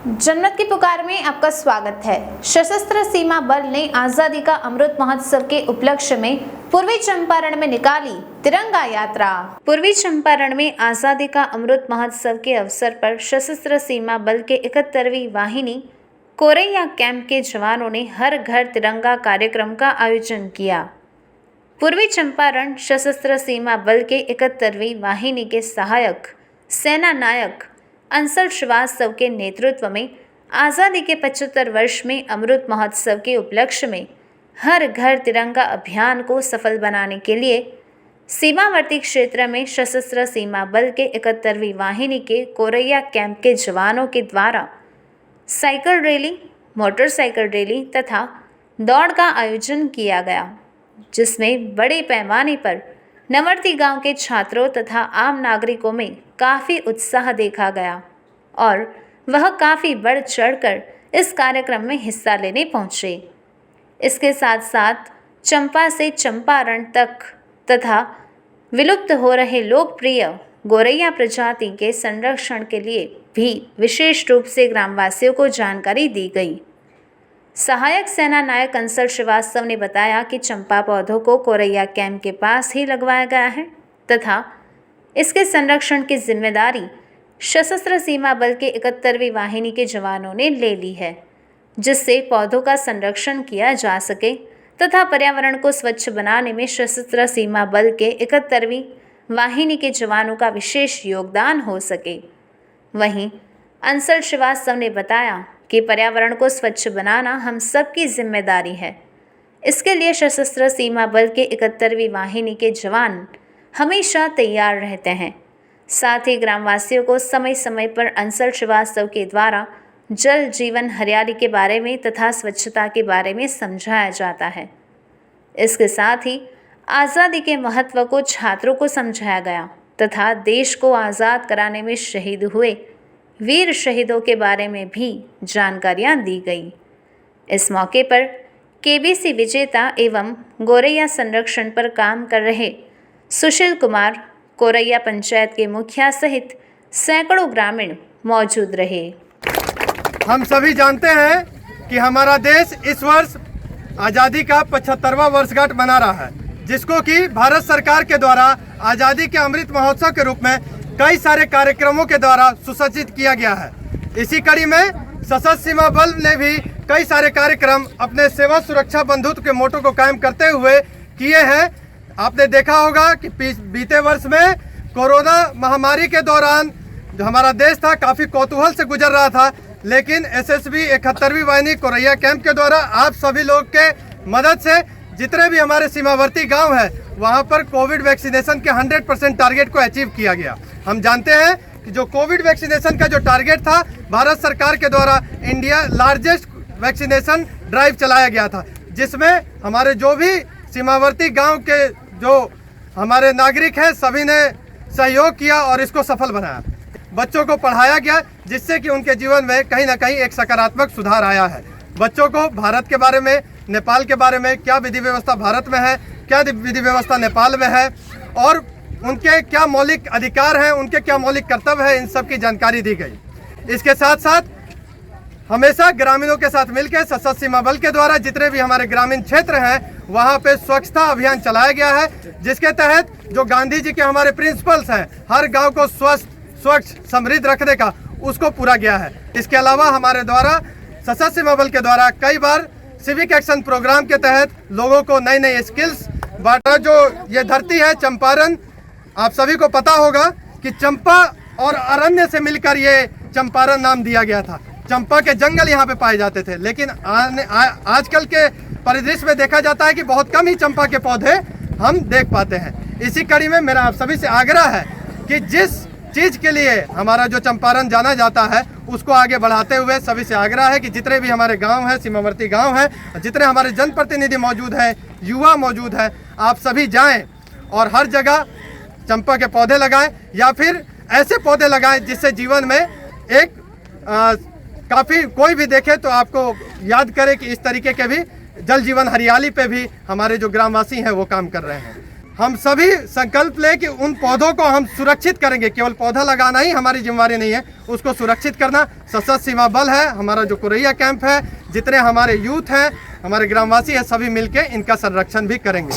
जन्नत की पुकार में आपका स्वागत है। सशस्त्र सीमा बल ने आजादी का अमृत महोत्सव के उपलक्ष्य में पूर्वी चंपारण में निकाली तिरंगा यात्रा। पूर्वी चंपारण में आजादी का अमृत महोत्सव के अवसर पर सशस्त्र सीमा बल के 71वीं वाहिनी कोरैया कैंप के जवानों ने हर घर तिरंगा कार्यक्रम का आयोजन किया। पूर्वी चंपारण सशस्त्र सीमा बल के 71वीं वाहिनी के सहायक सेना नायक अंसल श्रीवास्तव के नेतृत्व में आज़ादी के 75 वर्ष में अमृत महोत्सव के उपलक्ष्य में हर घर तिरंगा अभियान को सफल बनाने के लिए सीमावर्ती क्षेत्र में सशस्त्र सीमा बल के 71वीं वाहिनी के कोरैया कैंप के जवानों के द्वारा साइकिल रैली, मोटरसाइकिल रैली तथा दौड़ का आयोजन किया गया, जिसमें बड़े पैमाने पर नवर्ती गांव के छात्रों तथा आम नागरिकों में काफ़ी उत्साह देखा गया और वह काफ़ी बढ़ चढ़कर इस कार्यक्रम में हिस्सा लेने पहुंचे। इसके साथ साथ चंपा से चंपारण तक तथा विलुप्त हो रहे लोकप्रिय गोरैया प्रजाति के संरक्षण के लिए भी विशेष रूप से ग्रामवासियों को जानकारी दी गई। सहायक सेना नायक अंसल श्रीवास्तव ने बताया कि चंपा पौधों को कोरैया कैंप के पास ही लगवाया गया है तथा इसके संरक्षण की जिम्मेदारी सशस्त्र सीमा बल के 71वीं वाहिनी के जवानों ने ले ली है, जिससे पौधों का संरक्षण किया जा सके तथा पर्यावरण को स्वच्छ बनाने में सशस्त्र सीमा बल के 71वीं वाहिनी के जवानों का विशेष योगदान हो सके। वहीं अंसल श्रीवास्तव ने बताया कि पर्यावरण को स्वच्छ बनाना हम सबकी जिम्मेदारी है। इसके लिए सशस्त्र सीमा बल के 71वीं वाहिनी के जवान हमेशा तैयार रहते हैं। साथ ही ग्रामवासियों को समय समय पर अंसल श्रीवास्तव के द्वारा जल जीवन हरियाली के बारे में तथा स्वच्छता के बारे में समझाया जाता है। इसके साथ ही आज़ादी के महत्व को छात्रों को समझाया गया तथा देश को आज़ाद कराने में शहीद हुए वीर शहीदों के बारे में भी जानकारियां दी गई। इस मौके पर केबीसी विजेता एवं गोरैया संरक्षण पर काम कर रहे सुशील कुमार, कोरैया पंचायत के मुखिया सहित सैकड़ों ग्रामीण मौजूद रहे। हम सभी जानते हैं कि हमारा देश इस वर्ष आज़ादी का 75वां वर्षगांठ मना रहा है, जिसको कि भारत सरकार के द्वारा आज़ादी के अमृत महोत्सव के रूप में कई सारे कार्यक्रमों के द्वारा सुसज्जित किया गया है। इसी कड़ी में सशस्त्र सीमा बल ने भी कई सारे कार्यक्रम अपने सेवा सुरक्षा बंधुत्व के मोटो को कायम करते हुए किए हैं। आपने देखा होगा कि बीते वर्ष में कोरोना महामारी के दौरान जो हमारा देश था काफ़ी कौतूहल से गुजर रहा था, लेकिन एसएसबी 71वीं वाहिनी कोरैया कैंप के द्वारा आप सभी लोग के मदद से जितने भी हमारे सीमावर्ती गांव हैं वहां पर कोविड वैक्सीनेशन के 100% टारगेट को अचीव किया गया। हम जानते हैं कि जो कोविड वैक्सीनेशन का जो टारगेट था, भारत सरकार के द्वारा इंडिया लार्जेस्ट वैक्सीनेशन ड्राइव चलाया गया था, जिसमें हमारे जो भी सीमावर्ती गांव के जो हमारे नागरिक हैं सभी ने सहयोग किया और इसको सफल बनाया। बच्चों को पढ़ाया गया, जिससे कि उनके जीवन में कहीं ना कहीं एक सकारात्मक सुधार आया है। बच्चों को भारत के बारे में, नेपाल के बारे में, क्या विधि व्यवस्था भारत में है, क्या विधि व्यवस्था नेपाल में है और उनके क्या मौलिक अधिकार हैं, उनके क्या मौलिक कर्तव्य है, इन सब की जानकारी दी गई। इसके साथ साथ हमेशा ग्रामीणों के साथ मिलकर सशस्त्र सीमा बल के द्वारा जितने भी हमारे ग्रामीण क्षेत्र हैं वहाँ पे स्वच्छता अभियान चलाया गया है, जिसके तहत जो गांधी जी के हमारे प्रिंसिपल्स हैं हर गाँव को स्वच्छ समृद्ध रखने का, उसको पूरा गया है। इसके अलावा हमारे द्वारा सशस्त्र सीमा बल के द्वारा कई बार सिविक एक्शन प्रोग्राम के तहत लोगों को नई नई स्किल्स बांटा। जो ये धरती है चंपारण, आप सभी को पता होगा कि चंपा और अरण्य से मिलकर ये चंपारण नाम दिया गया था। चंपा के जंगल यहाँ पे पाए जाते थे, लेकिन आजकल के परिदृश्य में देखा जाता है कि बहुत कम ही चंपा के पौधे हम देख पाते हैं। इसी कड़ी में मेरा आप सभी से आग्रह है कि जिस चीज़ के लिए हमारा जो चंपारण जाना जाता है उसको आगे बढ़ाते हुए सभी से आग्रह है कि जितने भी हमारे गांव हैं, सीमावर्ती गांव हैं, जितने हमारे जनप्रतिनिधि मौजूद हैं, युवा मौजूद हैं, आप सभी जाएं और हर जगह चंपा के पौधे लगाएं या फिर ऐसे पौधे लगाएं जिससे जीवन में एक काफ़ी कोई भी देखे तो आपको याद करे कि इस तरीके के भी जल जीवन हरियाली पे भी हमारे जो ग्रामवासी हैं वो काम कर रहे हैं। हम सभी संकल्प लें कि उन पौधों को हम सुरक्षित करेंगे। केवल पौधा लगाना ही हमारी जिम्मेदारी नहीं है, उसको सुरक्षित करना सशस्त्र सीमा बल है, हमारा जो कोरैया कैंप है, जितने हमारे यूथ हैं, हमारे ग्रामवासी हैं, सभी मिलके इनका संरक्षण भी करेंगे।